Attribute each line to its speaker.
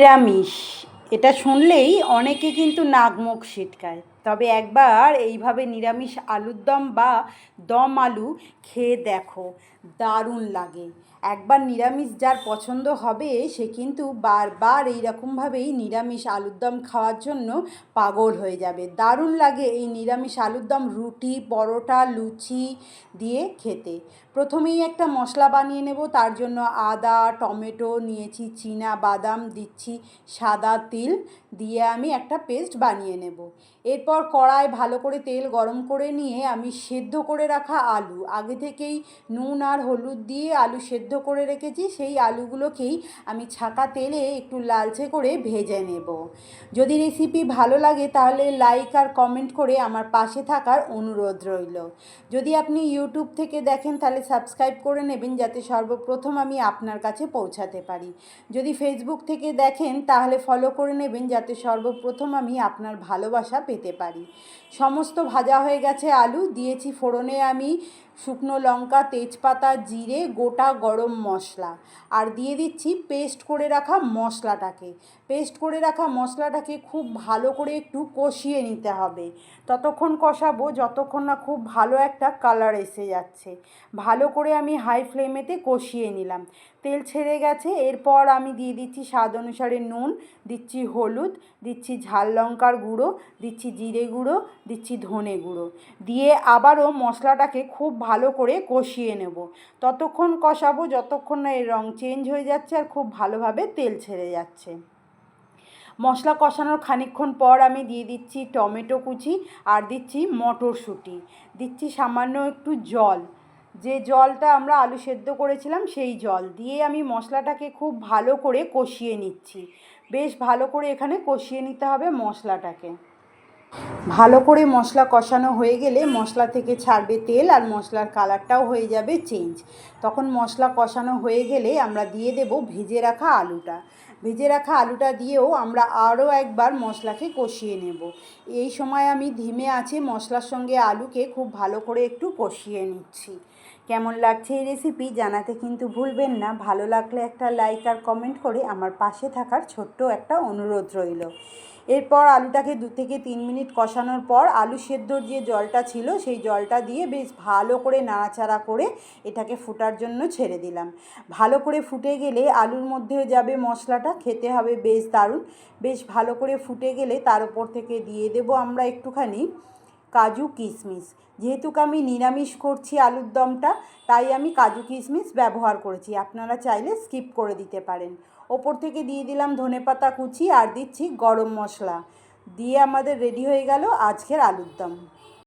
Speaker 1: নিরামিষ এটা শুনলেই অনেকে কিন্তু নাক মুখ সিটকায়। তবে একবার এইভাবে নিরামিষ আলুর দম বা দম আলু খেয়ে দেখো, দারুণ লাগে। একবার নিরামিষ যার পছন্দ হবে সে কিন্তু বারবার এইরকমভাবেই নিরামিষ আলুর দম খাওয়ার জন্য পাগল হয়ে যাবে। দারুণ লাগে এই নিরামিষ আলুর দম রুটি, পরোটা, লুচি দিয়ে খেতে। প্রথমেই একটা মশলা বানিয়ে নেব। তার জন্য আদা, টমেটো নিয়েছি, চীনা বাদাম দিচ্ছি, সাদা তিল দিয়ে আমি একটা পেস্ট বানিয়ে নেব। এরপর কড়ায় ভালো করে তেল গরম করে নিয়ে আমি সেদ্ধ করে রাখা আলু, আগে থেকেই নুন আর হলুদ দিয়ে আলু সেদ্ধ করে রেখেছি, সেই আলুগুলোকেই আমি ছাঁকা তেলে একটু লালচে করে ভেজে নেব। যদি রেসিপি ভালো লাগে তাহলে লাইক আর কমেন্ট করে আমার পাশে থাকার অনুরোধ রইল। যদি আপনি ইউটিউব থেকে দেখেন তাহলে সাবস্ক্রাইব করে নেবেন, যাতে সর্বপ্রথম আমি আপনার কাছে পৌঁছাতে পারি। যদি ফেসবুক থেকে দেখেন তাহলে ফলো করে নেবেন, যাতে সর্বপ্রথম আমি আপনার ভালোবাসা পেতে পারি। সমস্ত ভাজা হয়ে গেছে আলু, দিয়েছি ফোড়নে আমি শুকনো লঙ্কা, তেজপাতা, জিরে, গোটা গরম মশলা, আর দিয়ে দিচ্ছি পেস্ট করে রাখা মশলাটাকে। পেস্ট করে রাখা মশলাটাকে খুব ভালো করে একটু কষিয়ে নিতে হবে। ততক্ষণ কষাবো যতক্ষণ না খুব ভালো একটা কালার এসে যাচ্ছে। ভালো করে আমি হাই ফ্লেমেতে কষিয়ে নিলাম। তেল ছেড়ে গেছে। এরপর আমি দিয়ে দিচ্ছি স্বাদ অনুসারে নুন, দিচ্ছি হলুদ, দিচ্ছি ঝাল লঙ্কার গুঁড়ো, দিচ্ছি জিরে গুঁড়ো, দিচ্ছি ধনে গুঁড়ো, দিয়ে আবারও মশলাটাকে খুব ভালো করে কষিয়ে নেব। ততক্ষণ কষাবো যতক্ষণ না এর রং চেঞ্জ হয়ে যাচ্ছে আর খুব ভালোভাবে তেল ছেড়ে যাচ্ছে। মশলা কষানোর খানিকক্ষণ পর আমি দিয়ে দিচ্ছি টমেটো কুচি আর দিচ্ছি মটরশুঁটি, দিচ্ছি সামান্য একটু জল, যে জলটা আমরা আলু সেদ্ধ করেছিলাম সেই জল দিয়ে আমি মশলাটাকে খুব ভালো করে কষিয়ে নিচ্ছি। বেশ ভালো করে এখানে কষিয়ে নিতে হবে মশলাটাকে। ভালো করে মশলা কষানো হয়ে গেলে মশলা থেকে ছাড়বে তেল আর মশলার কালারটাও হয়ে যাবে চেঞ্জ। তখন মশলা কষানো হয়ে গেলে আমরা দিয়ে দেব ভেজে রাখা আলুটা। ভেজে রাখা আলুটা দিয়েও আমরা আরও একবার মশলাকে কষিয়ে নেব। এই সময় আমি ধিমে আঁচে মশলার সঙ্গে আলুকে খুব ভালো করে একটু কষিয়ে নিচ্ছি। কেমন লাগছে এই রেসিপি জানাতে কিন্তু ভুলবেন না। ভালো লাগলে একটা লাইক আর কমেন্ট করে আমার পাশে থাকার ছোট্ট একটা অনুরোধ রইল। এরপর আলুটাকে 2 থেকে 3 মিনিট কষানোর পর আলু সেদ্ধর যে জলটা ছিল সেই জলটা দিয়ে বেশ ভালো করে নাড়াচাড়া করে এটাকে ফোটার জন্য ছেড়ে দিলাম। ভালো করে ফুটে গেলে আলুর মধ্যেও যাবে মশলাটা, খেতে হবে বেশ দারুণ। বেশ ভালো করে ফুটে গেলে তার উপর থেকে দিয়ে দেব আমরা একটুখানি কাজু কিশমিশ। যেহেতু আমি নিরামিষ করছি আলুর দমটা, তাই আমি কাজু কিশমিশ ব্যবহার করেছি, আপনারা চাইলে স্কিপ করে দিতে পারেন। ওপর থেকে দিয়ে দিলাম ধনেপাতা কুচি আর দিচ্ছি গরম মশলা, দিয়ে আমাদের রেডি হয়ে গেল আজকের আলুর দম।